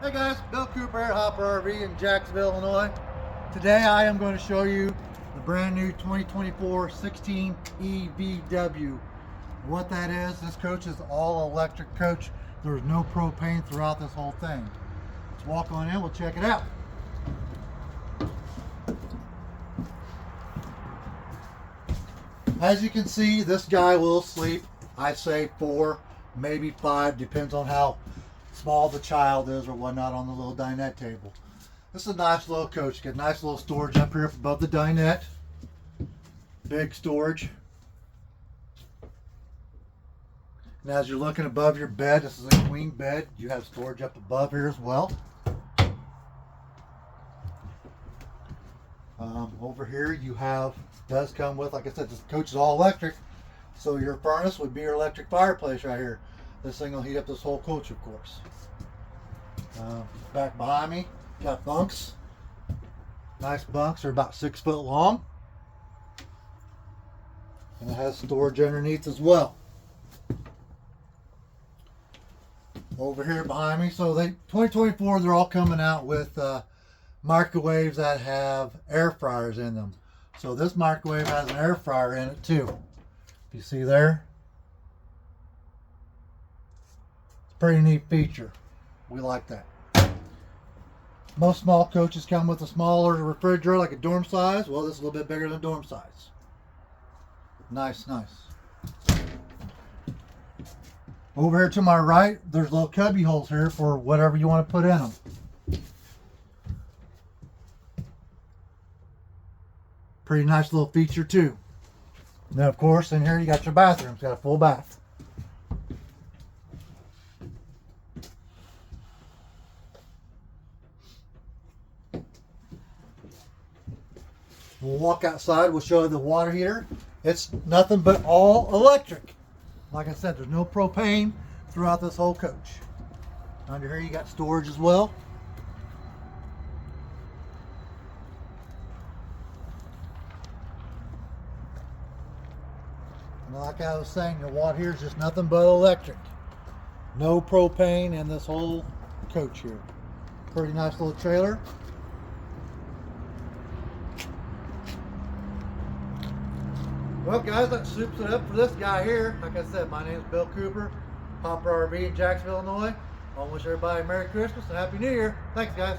Hey guys, Bill Cooper here, Hopper RV in Jacksonville, Illinois. Today I am going to show you the brand new 2024 16 EVW. What that is, this coach is all electric coach. There's no propane throughout this whole thing. Let's walk on in, we'll check it out. As you can see, this guy will sleep, I say 4, maybe 5, depends on how small the child is or whatnot on the little dinette table. This is a nice little coach. Got nice little storage up here above the dinette. Big storage. And as you're looking above your bed, this is a queen bed. You have storage up above here as well. Over here you have, does come with, like I said, this coach is all electric. So your furnace would be your electric fireplace right here. This thing will heat up this whole coach, of course. Back behind me, got bunks. Nice bunks, they're about 6 foot long. And it has storage underneath as well. Over here behind me, so 2024, they're all coming out with microwaves that have air fryers in them. So this microwave has an air fryer in it too. If you see there, it's a pretty neat feature. We like that. Most small coaches come with a smaller refrigerator, like a dorm size. Well, this is a little bit bigger than dorm size. Nice, nice. Over here to my right, there's little cubby holes here for whatever you want to put in them. Pretty nice little feature too. Now, of course, in here you got your bathroom. It's got a full bath. We'll walk outside. We'll show you the water heater. It's nothing but all electric. Like I said, there's no propane throughout this whole coach. Under here you got storage as well. And like I was saying, your water here is just nothing but electric. No propane in this whole coach here. Pretty nice little trailer. Well guys, that soups it up for this guy here. Like I said, my name is Bill Cooper, Hopper RV in Jacksonville, Illinois. I want to wish everybody a Merry Christmas and Happy New Year. Thanks guys.